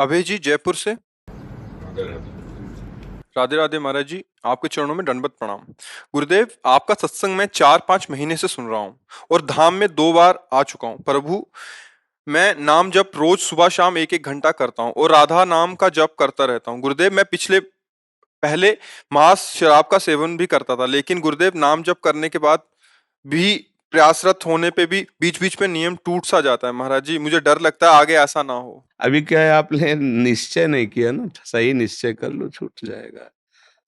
अभय जी जयपुर से। राधे राधे महाराज जी, आपके चरणों में दंडवत प्रणाम। गुरुदेव, आपका सत्संग मैं 4-5 महीने से सुन रहा हूँ और धाम में 2 बार आ चुका हूँ। प्रभु, मैं नाम जप रोज सुबह शाम 1-1 घंटा करता हूँ और राधा नाम का जप करता रहता हूँ। गुरुदेव, मैं पहले मांस शराब का सेवन भी करता था, लेकिन गुरुदेव नाम जप करने के बाद भी प्रयासरत होने पे भी बीच बीच में नियम टूट सा जाता है। महाराज जी, मुझे डर लगता है आगे ऐसा ना हो। अभी क्या है, आपने निश्चय नहीं किया ना। सही निश्चय कर लो, छूट जाएगा।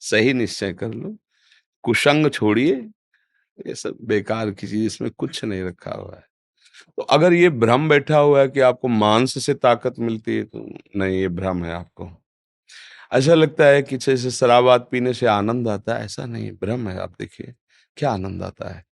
सही निश्चय कर लो, कुसंग छोड़िए। ये सब बेकार की चीज, इसमें कुछ नहीं रखा हुआ है। तो अगर ये भ्रम बैठा हुआ है कि आपको मांस से ताकत मिलती है, तो नहीं, ये भ्रम है आपको। ऐसा लगता है कि जैसे शराब पीने से आनंद आता है, ऐसा नहीं, भ्रम है। आप देखिए क्या आनंद आता है।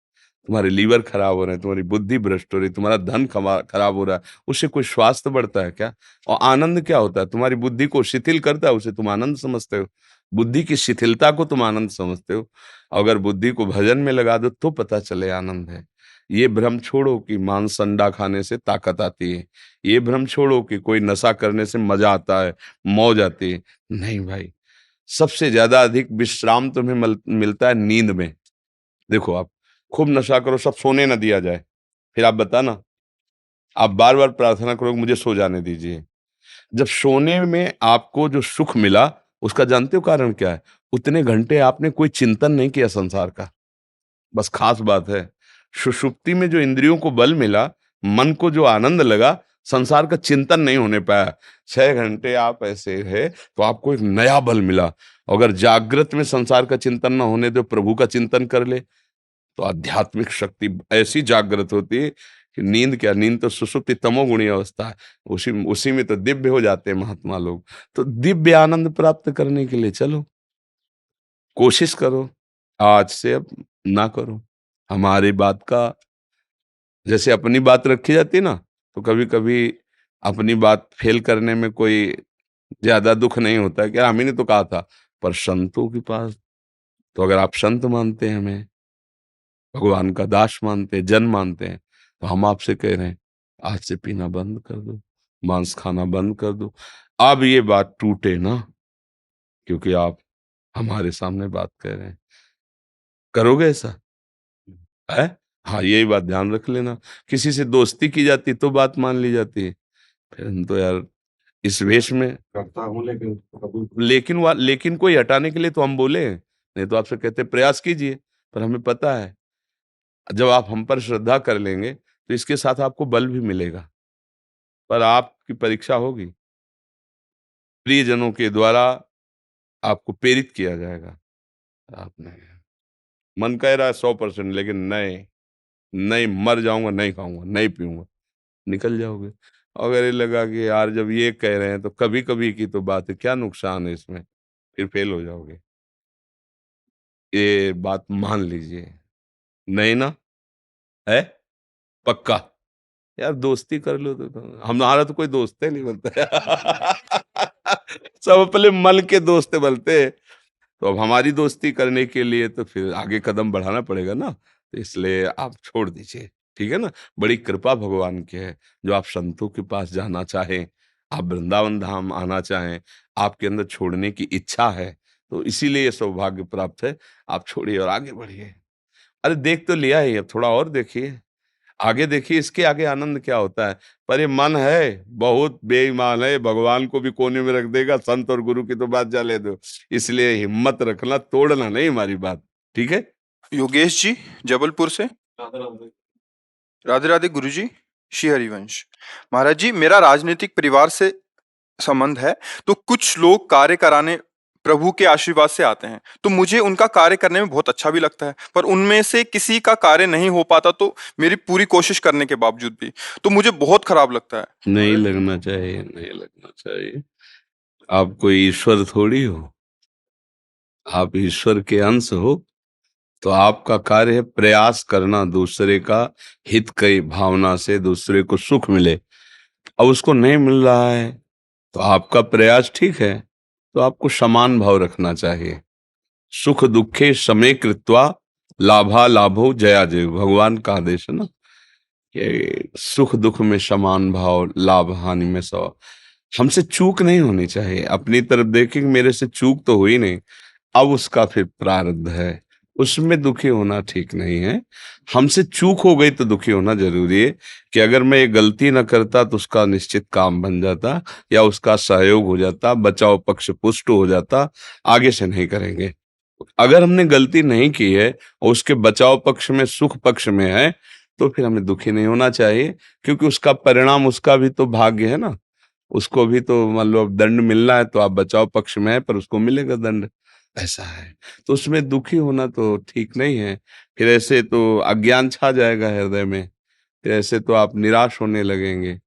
तुम्हारे लीवर खराब हो रहे हैं, तुम्हारी बुद्धि भ्रष्ट हो रही है, तुम्हारा धन खराब हो रहा है, उससे कोई स्वास्थ्य बढ़ता है क्या? और आनंद क्या होता है? तुम्हारी बुद्धि को शिथिल करता है, उसे तुम आनंद समझते हो। बुद्धि की शिथिलता को तुम आनंद समझते हो। अगर बुद्धि को भजन में लगा दो तो पता चले आनंद है। ये भ्रम छोड़ो कि मांस अंडा खाने से ताकत आती है। ये भ्रम छोड़ो कि कोई नशा करने से मजा आता है, मौज आती है। नहीं भाई, सबसे ज्यादा अधिक विश्राम तुम्हें मिलता है नींद में। देखो, आप खूब नशा करो, सब सोने न दिया जाए, फिर आप बताना, आप बार बार प्रार्थना करो मुझे सो जाने दीजिए। जब सोने में आपको जो सुख मिला, उसका जानते हो कारण क्या है? उतने घंटे आपने कोई चिंतन नहीं किया संसार का। बस खास बात है, सुषुप्ति में जो इंद्रियों को बल मिला, मन को जो आनंद लगा, संसार का चिंतन नहीं होने पाया। 6 घंटे आप ऐसे है तो आपको एक नया बल मिला। अगर जागृत में संसार का चिंतन ना होने दो, प्रभु का चिंतन कर ले, तो आध्यात्मिक शक्ति ऐसी जागृत होती है कि नींद क्या, नींद तो सुषुप्ति तमोगुणी अवस्था है। उसी उसी में तो दिव्य हो जाते हैं महात्मा लोग। तो दिव्य आनंद प्राप्त करने के लिए चलो, कोशिश करो। आज से अब ना करो। हमारी बात का, जैसे अपनी बात रखी जाती है ना, तो कभी कभी अपनी बात फेल करने में कोई ज्यादा दुख नहीं होता है, क्या हम ही ने तो कहा था। पर संतों के पास, तो अगर आप संत मानते हैं, हमें भगवान का दास मानते हैं, जन मानते हैं, तो हम आपसे कह रहे हैं आज से पीना बंद कर दो, मांस खाना बंद कर दो। अब ये बात टूटे ना, क्योंकि आप हमारे सामने बात कह रहे हैं। करोगे ऐसा है? हाँ, यही बात ध्यान रख लेना। किसी से दोस्ती की जाती तो बात मान ली जाती है, फिर हम तो यार इस वेश में करता हूँ, लेकिन कोई हटाने के लिए तो हम बोले, नहीं तो आपसे कहते प्रयास कीजिए। पर हमें पता है, जब आप हम पर श्रद्धा कर लेंगे तो इसके साथ आपको बल भी मिलेगा। पर आपकी परीक्षा होगी, प्रियजनों के द्वारा आपको प्रेरित किया जाएगा। आपने मन कह रहा है 100%, लेकिन नहीं, नहीं, मर जाऊंगा, नहीं खाऊंगा, नहीं पीऊंगा, निकल जाओगे। अगर ये लगा कि यार जब ये कह रहे हैं तो कभी कभी की तो बात है, क्या नुकसान है इसमें, फिर फेल हो जाओगे। ये बात मान लीजिए। नहीं ना? है पक्का? यार दोस्ती कर लो तो हमारा तो कोई दोस्त है नहीं बनता सब अपने मन के दोस्त बनते हैं। तो अब हमारी दोस्ती करने के लिए तो फिर आगे कदम बढ़ाना पड़ेगा ना, तो इसलिए आप छोड़ दीजिए। ठीक है ना? बड़ी कृपा भगवान की है, जो आप संतों के पास जाना चाहें, आप वृंदावन धाम आना चाहें, आपके अंदर छोड़ने की इच्छा है, तो इसीलिए ये सौभाग्य प्राप्त है। आप छोड़िए और आगे बढ़िए। अरे देख तो लिया ही, अब थोड़ा और देखिए, आगे देखिए, इसके आगे आनंद क्या होता है। पर ये मन है बहुत बेईमान है, भगवान को भी कोने में रख देगा, संत और गुरु की तो बात जाने दो। इसलिए हिम्मत रखना, तोड़ना नहीं हमारी बात। ठीक है? योगेश जी जबलपुर से। राधे राधे गुरु जी। श्री हरिवंश। महाराज जी, मेरा राजनीतिक परिवार से संबंध है, तो कुछ लोग कार्य कराने प्रभु के आशीर्वाद से आते हैं, तो मुझे उनका कार्य करने में बहुत अच्छा भी लगता है, पर उनमें से किसी का कार्य नहीं हो पाता, तो मेरी पूरी कोशिश करने के बावजूद भी तो मुझे बहुत खराब लगता है। नहीं लगना चाहिए, नहीं लगना चाहिए। आप कोई ईश्वर थोड़ी हो, आप ईश्वर के अंश हो। तो आपका कार्य है प्रयास करना, दूसरे का हित की भावना से दूसरे को सुख मिले। अब उसको नहीं मिल रहा है, तो आपका प्रयास ठीक है, तो आपको समान भाव रखना चाहिए। सुख दुखे समे कृत्वा लाभा लाभो जया जय, भगवान का आदेश है ना, कि सुख दुख में समान भाव, लाभ हानि में सौ। हमसे चूक नहीं होनी चाहिए। अपनी तरफ देखें कि मेरे से चूक तो हुई नहीं, अब उसका फिर प्रारब्ध है, उसमें दुखी होना ठीक नहीं है। हमसे चूक हो गई तो दुखी होना जरूरी है कि अगर मैं ये गलती न करता तो उसका निश्चित काम बन जाता या उसका सहयोग हो जाता, बचाव पक्ष पुष्ट हो जाता, आगे से नहीं करेंगे। अगर हमने गलती नहीं की है और उसके बचाव पक्ष में, सुख पक्ष में है, तो फिर हमें दुखी नहीं होना चाहिए, क्योंकि उसका परिणाम, उसका भी तो भाग्य है ना। उसको भी तो मान लो अब दंड मिलना है, तो आप बचाव पक्ष में है पर उसको मिलेगा दंड, ऐसा है। तो उसमें दुखी होना तो ठीक नहीं है। फिर ऐसे तो अज्ञान छा जाएगा हृदय में, फिर ऐसे तो आप निराश होने लगेंगे,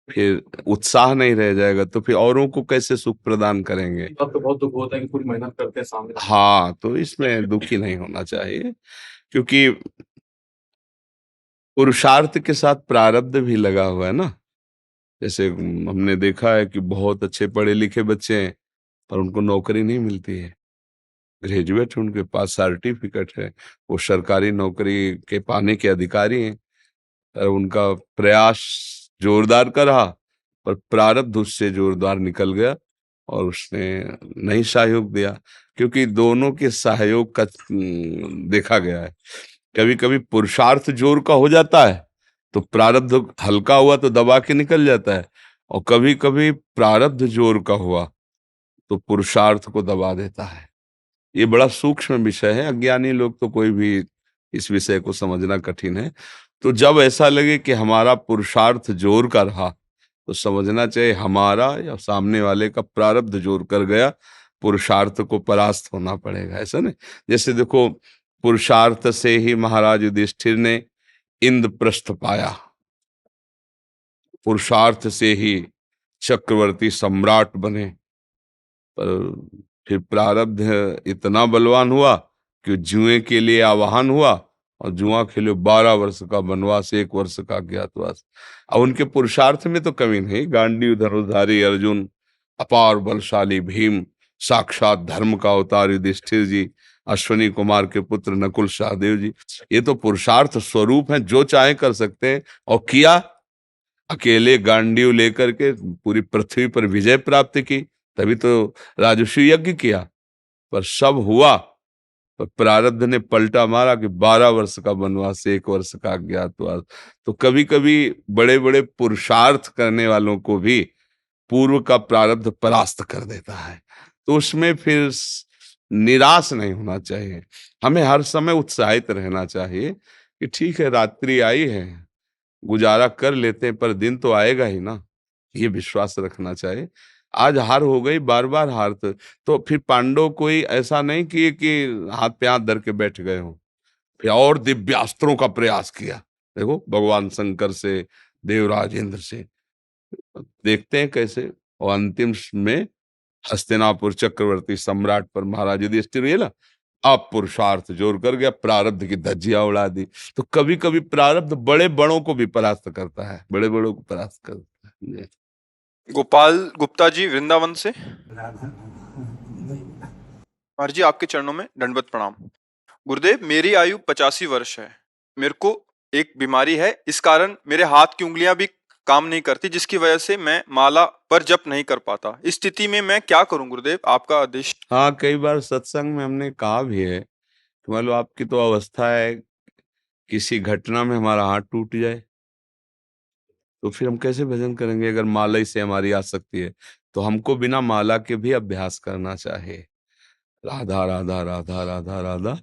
फिर उत्साह नहीं रह जाएगा, तो फिर औरों को कैसे सुख प्रदान करेंगे। तब तो बहुत दुख होता है कि पूरी मेहनत करते हैं सामने। हाँ, तो इसमें दुखी नहीं होना चाहिए, क्योंकि पुरुषार्थ के साथ प्रारब्ध भी लगा हुआ है ना। जैसे हमने देखा है कि बहुत अच्छे पढ़े लिखे बच्चे हैं पर उनको नौकरी नहीं मिलती है। ग्रेजुएट हैं, उनके पास सर्टिफिकेट है, वो सरकारी नौकरी के पाने के अधिकारी हैं, और उनका प्रयास जोरदार का रहा, पर प्रारब्ध उससे जोरदार निकल गया और उसने नहीं सहयोग दिया, क्योंकि दोनों के सहयोग का देखा गया है। कभी कभी पुरुषार्थ जोर का हो जाता है तो प्रारब्ध हल्का हुआ तो दबा के निकल जाता है, और कभी कभी प्रारब्ध जोर का हुआ तो पुरुषार्थ को दबा देता है। ये बड़ा सूक्ष्म विषय है, अज्ञानी लोग तो कोई भी इस विषय को समझना कठिन है। तो जब ऐसा लगे कि हमारा पुरुषार्थ जोर का रहा, तो समझना चाहिए हमारा या सामने वाले का प्रारब्ध जोर कर गया, पुरुषार्थ को परास्त होना पड़ेगा, ऐसा नहीं। जैसे देखो, पुरुषार्थ से ही महाराज युधिष्ठिर ने इंद्रप्रस्थ पाया, पुरुषार्थ से ही चक्रवर्ती सम्राट बने, पर फिर प्रारब्ध इतना बलवान हुआ कि जुए के लिए आवाहन हुआ, और जुआ खेले 12 वर्ष का वनवास, 1 वर्ष का अज्ञातवास। अब उनके पुरुषार्थ में तो कमी नहीं, गांडीव धनुर्धारी अर्जुन, अपार बलशाली भीम, साक्षात धर्म का अवतार युधिष्ठिर जी, अश्वनी कुमार के पुत्र नकुल सहदेव जी, ये तो पुरुषार्थ स्वरूप हैं, जो चाहे कर सकते हैं। और किया, अकेले गांडीव लेकर के पूरी पृथ्वी पर विजय प्राप्त की, तभी तो राजस्व यज्ञ किया। पर सब हुआ, पर प्रारब्ध ने पलटा मारा कि 12 वर्ष का वनवास, 1 वर्ष का अज्ञातवास। तो कभी कभी बड़े बड़े पुरुषार्थ करने वालों को भी पूर्व का प्रारब्ध परास्त कर देता है। तो उसमें फिर निराश नहीं होना चाहिए, हमें हर समय उत्साहित रहना चाहिए कि ठीक है, रात्रि आई है, गुजारा कर लेते हैं, पर दिन तो आएगा ही ना, ये विश्वास रखना चाहिए। आज हार हो गई, बार बार हार, तो फिर पांडव कोई ऐसा नहीं किए कि हाथ पे हाथ धर के बैठ गए हों, फिर और दिव्यास्त्रों का प्रयास किया। देखो, भगवान शंकर से, देवराज इंद्र से, देखते हैं कैसे, और अंतिम में हस्तिनापुर चक्रवर्ती सम्राट पर महाराज युधिष्ठिर ये ना, अब पुरुषार्थ जोर कर गया, प्रारब्ध की धज्जियां उड़ा दी। तो कभी कभी प्रारब्ध बड़े बड़ों को भी परास्त करता है, बड़े बड़ों को परास्त करता है। गोपाल गुप्ता जी वृंदावन से। महाराज जी, आपके चरणों में दंडवत प्रणाम। गुरुदेव, मेरी आयु 85 वर्ष है। मेरे को एक बीमारी है, इस कारण मेरे हाथ की उंगलियां भी काम नहीं करती, जिसकी वजह से मैं माला पर जप नहीं कर पाता। इस स्थिति में मैं क्या करूं गुरुदेव, आपका आदेश। हाँ, कई बार सत्संग में हमने कहा भी है कि मान लो आपकी तो अवस्था है, किसी घटना में हमारा हाथ टूट जाए, तो फिर हम कैसे भजन करेंगे। अगर माला ही से हमारी आसक्ति है, तो हमको बिना माला के भी अभ्यास करना चाहिए, राधा राधा राधा राधा राधा,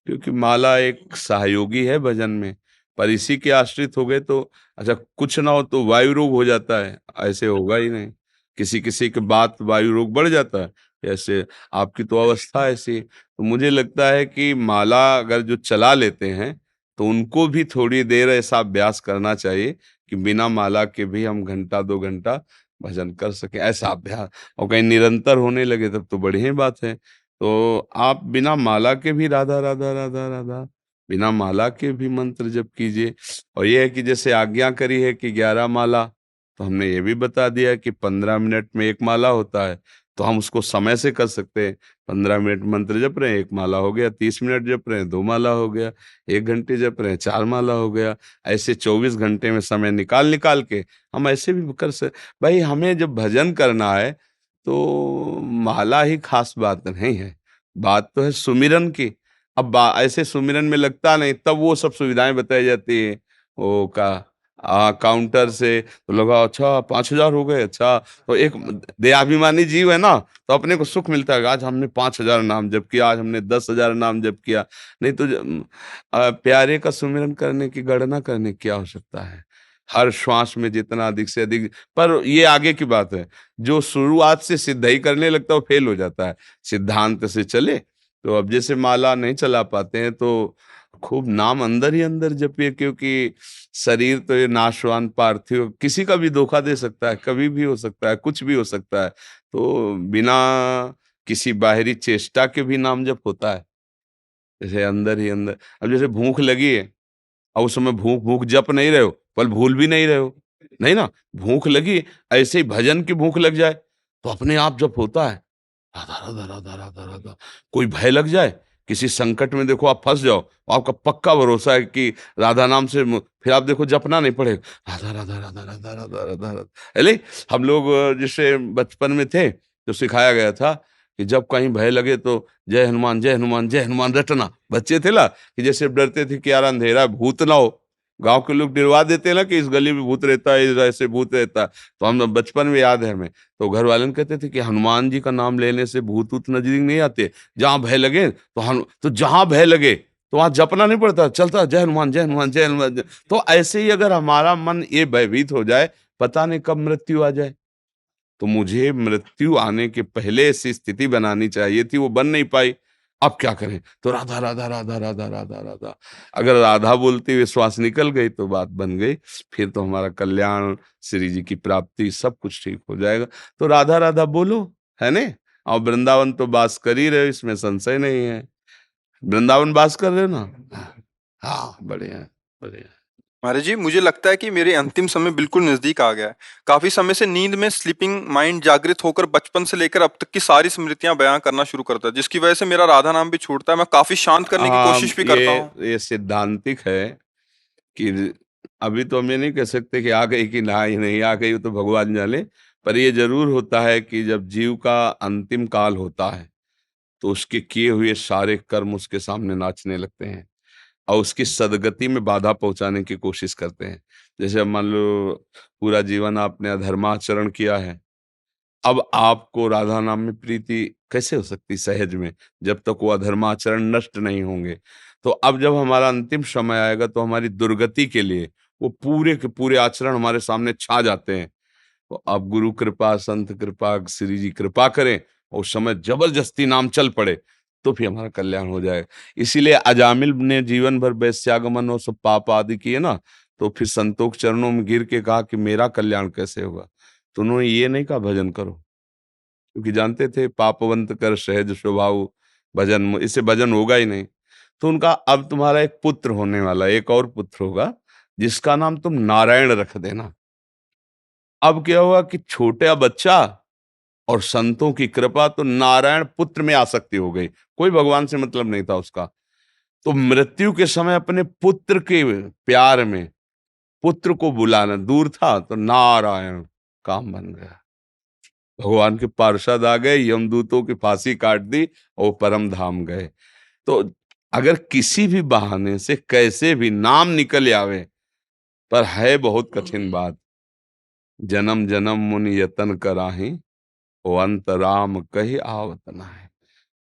क्योंकि माला एक सहयोगी है भजन में। पर इसी के आश्रित हो गए तो, अच्छा कुछ ना हो तो वायु रोग हो जाता है, ऐसे होगा ही नहीं। किसी किसी के बाद वायु रोग बढ़ जाता है, ऐसे आपकी तो अवस्था ऐसी। तो मुझे लगता है कि माला अगर जो चला लेते हैं, तो उनको भी थोड़ी देर ऐसा अभ्यास करना चाहिए कि बिना माला के भी हम घंटा 2 घंटा भजन कर सकें, ऐसा अभ्यास। और कहीं निरंतर होने लगे तब तो बढ़िया बात है। तो आप बिना माला के भी राधा राधा राधा राधा, बिना माला के भी मंत्र जप कीजिए। और यह है कि जैसे आज्ञा करी है कि 11 माला, तो हमने ये भी बता दिया कि 15 मिनट में 1 माला होता है, तो हम उसको समय से कर सकते हैं। 15 मिनट मंत्र जप रहे हैं 1 माला हो गया, 30 मिनट जप रहे हैं 2 माला हो गया, 1 घंटे जप रहे हैं 4 माला हो गया। ऐसे 24 घंटे में समय निकाल निकाल के हम ऐसे भी कर सक भाई हमें जब भजन करना है तो माला ही खास बात नहीं है, बात तो है सुमिरन की। अब ऐसे सुमिरन में लगता नहीं, तब वो सब सुविधाएं बताई जाती है, वो का काउंटर से तो लगा अच्छा 5,000 हो गए, अच्छा तो एक देहाभिमानी जीव है ना, तो अपने को सुख मिलता है आज हमने 5,000 नाम जप किया, आज हमने 10,000 नाम जप किया। नहीं तो प्यारे का सुमिरन करने की गणना करने की क्या आवश्यकता है, हर श्वास में जितना अधिक से अधिक। पर ये आगे की बात है, जो शुरुआत से सिद्ध करने लगता है वो फेल हो जाता है, सिद्धांत से चले। तो अब जैसे माला नहीं चला पाते हैं तो खूब नाम अंदर ही अंदर जपिए, क्योंकि शरीर तो ये नाशवान पार्थिव, किसी का भी धोखा दे सकता है, कभी भी हो सकता है, कुछ भी हो सकता है। तो बिना किसी बाहरी चेष्टा के भी नाम जप होता है, जैसे अंदर ही अंदर। अब जैसे भूख लगी है और उस समय भूख भूख जप नहीं रहे हो, पर भूल भी नहीं रहे हो, नहीं ना, भूख लगी, ऐसे ही भजन की भूख लग जाए तो अपने आप जप होता है, राधा राधा राधा राधा राधा। कोई भय लग जाए, किसी संकट में देखो आप फंस जाओ, आपका पक्का भरोसा है कि राधा नाम से फिर आप देखो जपना नहीं पड़ेगा, राधा राधा राधा राधा राधा राधा राधा। अरे हम लोग जैसे बचपन में थे तो सिखाया गया था कि जब कहीं भय लगे तो जय हनुमान जय हनुमान जय हनुमान रटना। बच्चे थे ना कि जैसे डरते थे कि यार अंधेरा है, भूत ना हो, गांव के लोग डरवा देते हैं ना कि इस गली में भूत रहता है, इस ऐसे भूत रहता है। तो हम बचपन में याद है हमें, तो घर वाले कहते थे कि हनुमान जी का नाम लेने से भूत ऊत नजदीक नहीं आते, जहां भय लगे तो जहां भय लगे तो वहां जपना नहीं पड़ता, चलता जय हनुमान जय हनुमान जय हनुमान तो ऐसे ही अगर हमारा मन ये भयभीत हो जाए, पता नहीं कब मृत्यु आ जाए। तो मुझे मृत्यु आने के पहले ऐसी स्थिति बनानी चाहिए थी, वो बन नहीं पाई। अब क्या करें, तो राधा राधा राधा राधा राधा राधा, अगर राधा बोलते हुए श्वास निकल गई तो बात बन गई, फिर तो हमारा कल्याण, श्री जी की प्राप्ति, सब कुछ ठीक हो जाएगा। तो राधा राधा बोलो, है ने। और वृंदावन तो बास कर ही रहे हो, इसमें संशय नहीं है। वृंदावन बास कर रहे हो ना। हाँ बढ़िया बढ़िया। महाराज जी, मुझे लगता है कि मेरे अंतिम समय बिल्कुल नजदीक आ गया है। काफी समय से नींद में स्लीपिंग माइंड जागृत होकर बचपन से लेकर अब तक की सारी स्मृतियां बयां करना शुरू करता है, जिसकी वजह से मेरा राधा नाम भी छूटता है। मैं काफी शांत करने की हाँ कोशिश भी करता हूँ। ये सिद्धांतिक है कि अभी तो हम ये नहीं कह सकते कि आ गई कि ना ही नहीं आ गई, वो तो भगवान जाने। पर ये जरूर होता है कि जब जीव का अंतिम काल होता है तो उसके किए हुए सारे कर्म उसके सामने नाचने लगते हैं और उसकी सदगति में बाधा पहुंचाने की कोशिश करते हैं। जैसे अब मान लो पूरा जीवन आपने अधर्माचरण किया है, अब आपको राधा नाम में प्रीति कैसे हो सकती सहज में, जब तक वो अधर्माचरण नष्ट नहीं होंगे। तो अब जब हमारा अंतिम समय आएगा तो हमारी दुर्गति के लिए वो पूरे के पूरे आचरण हमारे सामने छा जाते हैं। तो अब गुरु कृपा, संत कृपा, श्री जी कृपा करें और उस समय जबरदस्ती नाम चल पड़े तो फिर हमारा कल्याण हो जाएगा। इसीलिए अजामिल ने जीवन भर वैश्यागमन और सब पाप आदि किए ना, तो फिर संतों के चरणों में गिर के कहा कि मेरा कल्याण कैसे होगा। तो उन्होंने ये नहीं कहा भजन करो, क्योंकि जानते थे पापवंत कर सहज स्वभाव भजन, इससे भजन होगा ही नहीं। तो उनका अब तुम्हारा एक पुत्र होने वाला, एक और पुत्र होगा जिसका नाम तुम नारायण रख देना। अब क्या हुआ कि छोटा बच्चा और संतों की कृपा, तो नारायण पुत्र में आसक्ति हो गई, कोई भगवान से मतलब नहीं था उसका। तो मृत्यु के समय अपने पुत्र के प्यार में पुत्र को बुलाना दूर था, तो नारायण काम बन गया। भगवान के पार्षद आ गए, यमदूतों की फांसी काट दी और परम धाम गए। तो अगर किसी भी बहाने से कैसे भी नाम निकल आवे, पर है बहुत कठिन बात। जन्म जन्म मुनि यतन कराही, ओ अंत राम कही आवत है।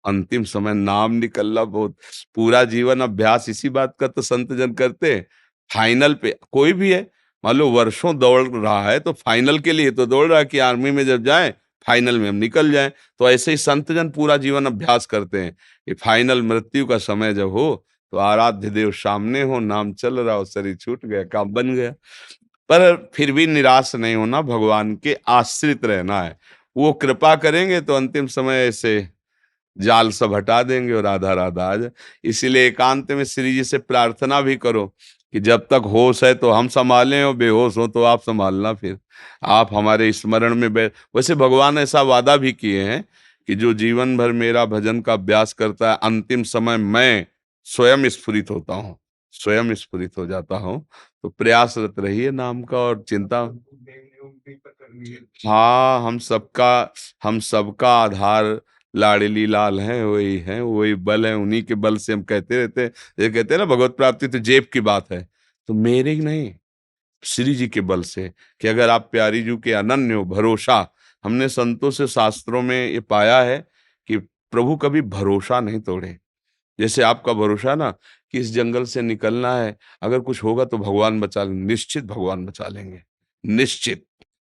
अंतिम समय नाम निकलना बहुत, पूरा जीवन अभ्यास इसी बात का तो संत जन करते हैं। फाइनल पे कोई भी है, मान लो वर्षों दौड़ रहा है तो फाइनल के लिए तो दौड़ रहा है कि आर्मी में जब जाए फाइनल में हम निकल जाएं। तो ऐसे ही संत जन पूरा जीवन अभ्यास करते हैं कि फाइनल मृत्यु का समय जब हो तो आराध्य देव सामने हो, नाम चल रहा हो, शरीर छूट गया, काम बन गया। पर फिर भी निराश नहीं होना, भगवान के आश्रित रहना है। वो कृपा करेंगे तो अंतिम समय ऐसे जाल सब हटा देंगे और राधा राधा आ जाए। इसीलिए एकांत में श्री जी से प्रार्थना भी करो कि जब तक होश है तो हम संभालें और बेहोश हो तो आप संभालना। फिर आप हमारे स्मरण में वैसे भगवान ऐसा वादा भी किए हैं कि जो जीवन भर मेरा भजन का अभ्यास करता है, अंतिम समय मैं स्वयं स्फुरित होता हूँ, स्वयं स्फुरित हो जाता हूँ। तो प्रयासरत रहिए नाम का, और चिंता। हाँ, हम सबका आधार लाडली लाल है, वही बल है, उन्हीं के बल से हम कहते रहते हैं। ये कहते हैं ना, भगवत प्राप्ति तो जेब की बात है, तो मेरे ही नहीं, श्री जी के बल से, कि अगर आप प्यारी जू के अनन्य हो, भरोसा। हमने संतों से, शास्त्रों में ये पाया है कि प्रभु कभी भरोसा नहीं तोड़े। जैसे आपका भरोसा ना कि इस जंगल से निकलना है, अगर कुछ होगा तो भगवान बचा लेंगे, निश्चित भगवान बचा लेंगे, निश्चित।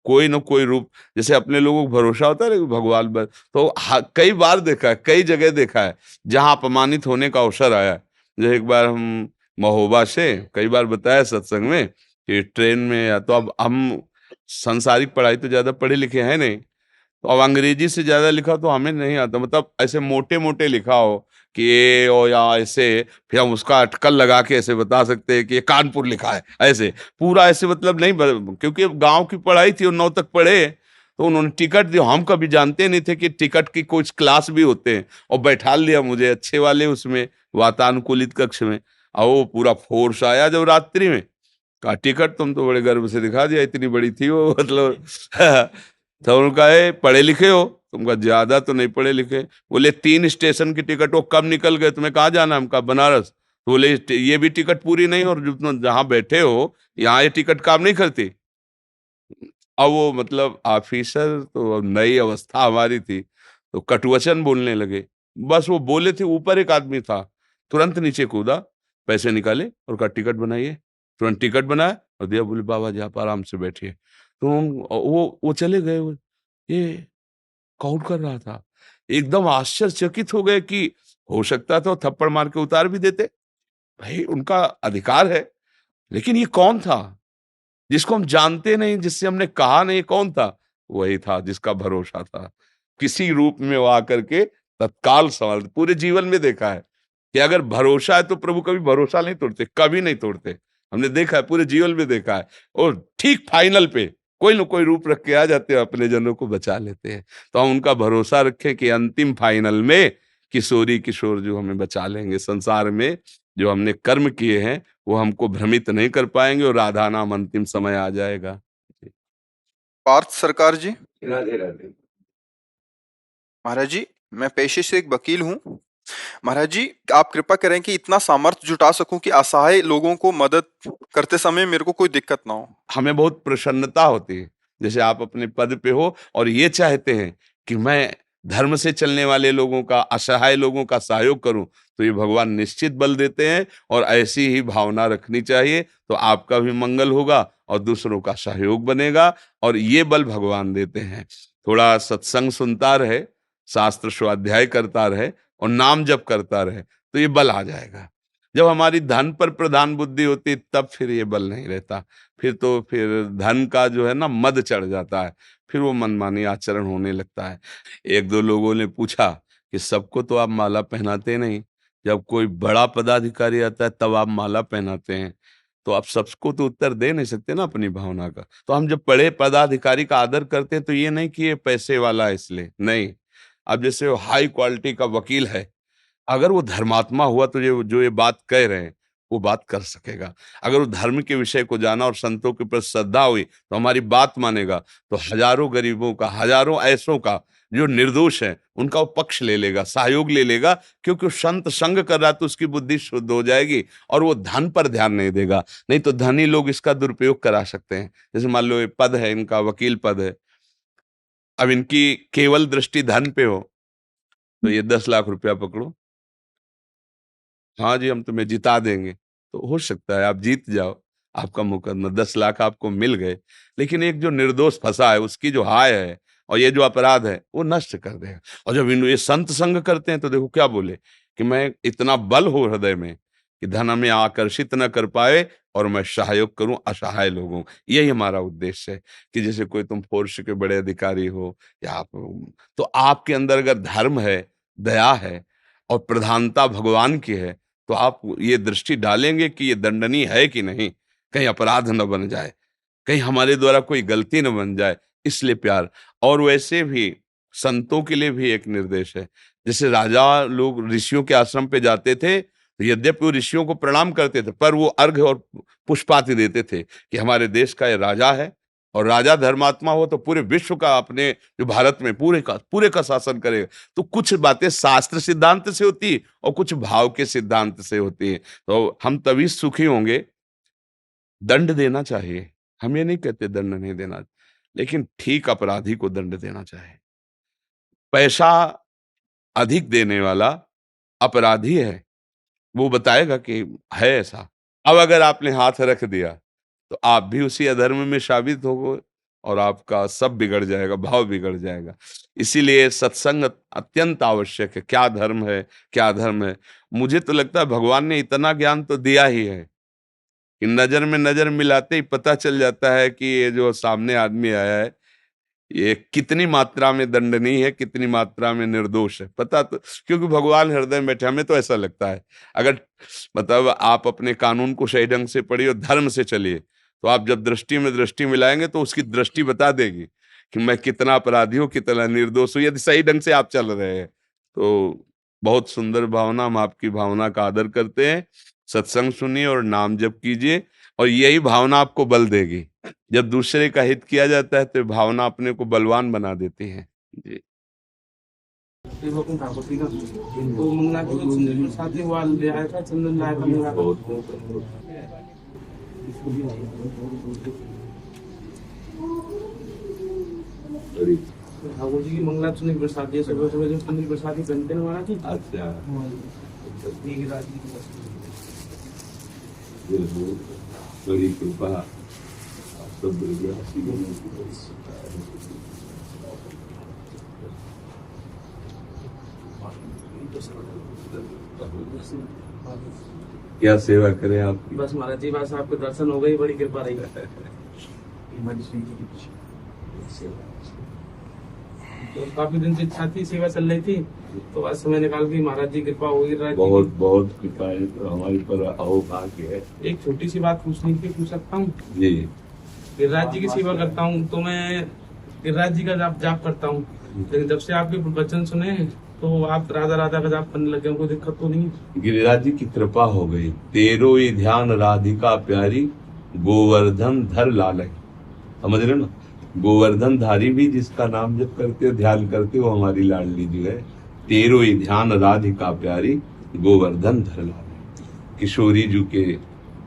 कोई न कोई रूप, जैसे अपने लोगों को भरोसा होता है ना कि भगवान तो कई बार देखा है, कई जगह देखा है जहां अपमानित होने का अवसर आया है। जैसे एक बार हम महोबा से, कई बार बताया सत्संग में, कि ट्रेन में, या तो अब हम सांसारिक पढ़ाई तो ज्यादा पढ़े लिखे हैं नहीं, तो अब अंग्रेजी से ज्यादा लिखा तो हमें नहीं आता, मतलब ऐसे मोटे मोटे लिखा हो कि ये और या ऐसे, फिर हम उसका अटकल लगा के ऐसे बता सकते हैं कि ये कानपुर लिखा है, ऐसे पूरा ऐसे, मतलब नहीं क्योंकि गांव की पढ़ाई थी और 9 तक पढ़े, तो उन्होंने टिकट दिया। हम कभी जानते नहीं थे कि टिकट की कुछ क्लास भी होते हैं, और बैठा लिया मुझे अच्छे वाले उसमें, वातानुकूलित कक्ष में। और वो पूरा फोर्स आया जब रात्रि में, कहा टिकट, तुम तो बड़े गर्व से दिखा दिया, इतनी बड़ी थी वो, मतलब तो उनका है पढ़े लिखे हो, तुमका ज्यादा तो नहीं पढ़े लिखे। बोले 3 स्टेशन की टिकट, वो कब निकल गए, तुम्हें कहाँ जाना है? हमका बनारस। तो बोले ये भी टिकट पूरी नहीं, और जो तुम जहाँ बैठे हो यहाँ ये टिकट काम नहीं करती। अब वो मतलब ऑफिसर, तो अब नई अवस्था हमारी थी, तो कटुवचन बोलने लगे। बस वो बोले थे, ऊपर एक आदमी था, तुरंत नीचे कूदा, पैसे निकाले और कहा टिकट बनाइए। तुरंत टिकट बनाया और दिया। बोले बाबा जी आप आराम से बैठिए। तो वो चले गए। ये कौन कर रहा था? एकदम आश्चर्यचकित हो गए कि हो सकता था वो थप्पड़ मार के उतार भी देते, भाई उनका अधिकार है, लेकिन ये कौन था जिसको हम जानते नहीं, जिससे हमने कहा नहीं? कौन था? वही था जिसका भरोसा था। किसी रूप में वो आकर के तत्काल सवाल, पूरे जीवन में देखा है कि अगर भरोसा है तो प्रभु कभी भरोसा नहीं तोड़ते, कभी नहीं तोड़ते। हमने देखा है, पूरे जीवन में देखा है। और ठीक फाइनल पे कोई न कोई रूप रख के आ जाते हैं, अपने जनों को बचा लेते हैं। तो हम उनका भरोसा रखें कि अंतिम फाइनल में किशोरी किशोर जो हमें बचा लेंगे। संसार में जो हमने कर्म किए हैं वो हमको भ्रमित नहीं कर पाएंगे, और राधा नाम अंतिम समय आ जाएगा। पार्थ सरकार जी। राधे राधे। महाराज जी, मैं पेशे से एक वकील हूँ। महाराज जी, आप कृपा करें कि इतना सामर्थ्य जुटा सकूं कि असहाय लोगों को मदद करते समय मेरे को कोई दिक्कत ना हो। हमें बहुत प्रसन्नता होती है, जैसे आप अपने पद पे हो और ये चाहते हैं कि मैं धर्म से चलने वाले लोगों का, असहाय लोगों का सहयोग करूं, तो ये भगवान निश्चित बल देते हैं। और ऐसी ही भावना रखनी चाहिए, तो आपका भी मंगल होगा और दूसरों का सहयोग बनेगा, और ये बल भगवान देते हैं। थोड़ा सत्संग सुनता रहे, शास्त्र स्वाध्याय करता रहे और नाम जप करता रहे, तो ये बल आ जाएगा। जब हमारी धन पर प्रधान बुद्धि होती, तब फिर ये बल नहीं रहता। फिर धन का जो है ना मद चढ़ जाता है, फिर वो मनमानी आचरण होने लगता है। एक दो लोगों ने पूछा कि सबको तो आप माला पहनाते नहीं, जब कोई बड़ा पदाधिकारी आता है तब आप माला पहनाते हैं, तो आप सबको तो उत्तर दे नहीं सकते ना अपनी भावना का। तो हम जब बड़े पदाधिकारी का आदर करते हैं, तो ये नहीं कि ये पैसे वाला है इसलिए नहीं। अब जैसे वो हाई क्वालिटी का वकील है, अगर वो धर्मात्मा हुआ तो ये जो ये बात कह रहे हैं वो बात कर सकेगा। अगर वो धर्म के विषय को जाना और संतों के प्रति श्रद्धा हुई तो हमारी बात मानेगा, तो हजारों गरीबों का, हजारों ऐसों का जो निर्दोष है उनका वो पक्ष ले लेगा, सहयोग ले लेगा, क्योंकि वो संत संग कर रहा है तो उसकी बुद्धि शुद्ध हो जाएगी और वो धन पर ध्यान नहीं देगा। नहीं तो धनी लोग इसका दुरुपयोग करा सकते हैं। जैसे मान लो ये पद है, इनका वकील पद है, अब इनकी केवल दृष्टि धन पे हो, तो ये 10 लाख रुपया पकड़ो, हाँ जी हम तुम्हें जिता देंगे, तो हो सकता है आप जीत जाओ, आपका मुकदमा 10 लाख आपको मिल गए, लेकिन एक जो निर्दोष फंसा है उसकी जो हाय है और ये जो अपराध है वो नष्ट कर देगा। और जब इन ये संत संग करते हैं तो देखो क्या बोले कि मैं इतना बल हो हृदय में कि धन हमें आकर्षित न कर पाए और मैं सहयोग करूं असहाय लोगों। यही हमारा उद्देश्य है कि जैसे कोई तुम फोर्स के बड़े अधिकारी हो या आप, तो आपके अंदर अगर धर्म है, दया है और प्रधानता भगवान की है, तो आप ये दृष्टि डालेंगे कि ये दंडनीय है कि नहीं, कहीं अपराध न बन जाए, कहीं हमारे द्वारा कोई गलती न बन जाए, इसलिए प्यार। और वैसे भी संतों के लिए भी एक निर्देश है। जैसे राजा लोग ऋषियों के आश्रम पे जाते थे, तो यद्यपि वो ऋषियों को प्रणाम करते थे, पर वो अर्घ्य और पुष्पाति देते थे कि हमारे देश का ये राजा है, और राजा धर्मात्मा हो तो पूरे विश्व का, अपने जो भारत में पूरे का शासन करेगा। तो कुछ बातें शास्त्र सिद्धांत से होती है और कुछ भाव के सिद्धांत से होती है। तो हम तभी सुखी होंगे। दंड देना चाहिए, हम ये नहीं कहते दंड नहीं देना, लेकिन ठीक अपराधी को दंड देना चाहिए। पैसा अधिक देने वाला अपराधी है, वो बताएगा कि है ऐसा। अब अगर आपने हाथ रख दिया तो आप भी उसी अधर्म में साबित होगे और आपका सब बिगड़ जाएगा, भाव बिगड़ जाएगा। इसीलिए सत्संग अत्यंत आवश्यक है। क्या धर्म है, क्या धर्म है। मुझे तो लगता है भगवान ने इतना ज्ञान तो दिया ही है कि नजर में नजर मिलाते ही पता चल जाता है कि ये जो सामने आदमी आया है ये कितनी मात्रा में दंडनीय है, कितनी मात्रा में निर्दोष है, पता तो, क्योंकि भगवान हृदय में बैठे। हमें तो ऐसा लगता है, अगर मतलब आप अपने कानून को सही ढंग से पढ़िए और धर्म से चलिए, तो आप जब दृष्टि में दृष्टि मिलाएंगे तो उसकी दृष्टि बता देगी कि मैं कितना अपराधी हूँ, कितना निर्दोष हूँ, यदि सही ढंग से आप चल रहे हैं तो। बहुत सुंदर भावना, हम आपकी भावना का आदर करते हैं। सत्संग सुनिए और नाम जप कीजिए, और यही भावना आपको बल देगी। जब दूसरे का हित किया जाता है तो भावना अपने को बलवान बना देती है जी। तो मंगला के चंदन प्रसाद ने वाल ले आया था, चंदन लाया था मेरा। ठाकुर जी की मंगला चुनी प्रसाद, ये सुबह सुबह जो चुनी प्रसाद ही बनते हैं हमारा की। अच्छा, बड़ी कृपा सब क्या सेवा करें आपकी। बस महाराज जी, बस आपके दर्शन हो गए, बड़ी कृपा रही। तो काफी दिन से इच्छा थी, सेवा चल रही थी, तो आज समय निकाल के महाराज जी कृपा होगी। बहुत बहुत कृपा है, तो हमारे पर आओ भाग्य है। एक छोटी सी बात पूछनी थी, पूछ सकता हूँ? जी। गिरिराज जी की सेवा करता हूँ तो मैं गिरिराज जी का जाप करता हूँ, लेकिन जब से आपके वचन सुने तो आप राधा राधा का जाप करने लगे, कोई दिक्कत तो नहीं? गिरिराज जी की कृपा हो गई। तेरो ही ध्यान राधिका प्यारी, गोवर्धन धर लाल। समझ रहे ना, गोवर्धन धारी भी जिसका नाम जब करते हो, ध्यान करते हो, हमारी लाडली जी है। तेरो ही ध्यान राधिका प्यारी, गोवर्धन धर लाल। किशोरी जी के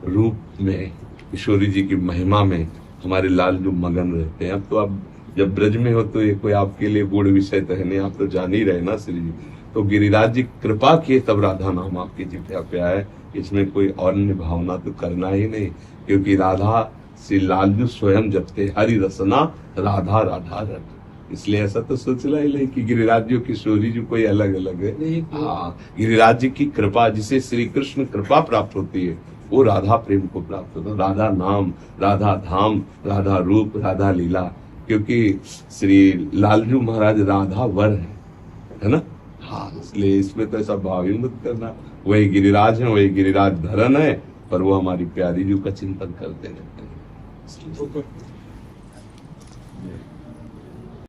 रूप में, किशोरी जी की महिमा में हमारे लाल जो मगन रहते हैं। अब तो आप जब ब्रज में हो तो ये कोई आपके लिए गुड़ विषय तो है नहीं, आप तो जान ही रहे ना श्री जी। तो गिरिराज जी कृपा किए तब राधा नाम आपकी जिभ्या पे आए। इसमें कोई अन्य भावना तो करना ही नहीं, क्योंकि राधा श्री लालजू स्वयं जपते हरि रसना राधा राधा रट। इसलिए ऐसा तो सोचना ही नहीं कि गिरिराज जी किशोरी जी कोई अलग अलग है। हाँ, गिरिराज जी की कृपा, जिसे श्री कृष्ण कृपा प्राप्त होती है, वो राधा प्रेम को प्राप्त होता है। राधा नाम, राधा धाम, राधा रूप, राधा लीला, क्योंकि श्री लालजू महाराज राधा वर है ना। हाँ, इसलिए इसमें तो ऐसा भाव ही मत करना। वही गिरिराज है, वही गिरिराज धरन है, पर वो हमारी प्यारी जी का चिंतन करते रहते हैं।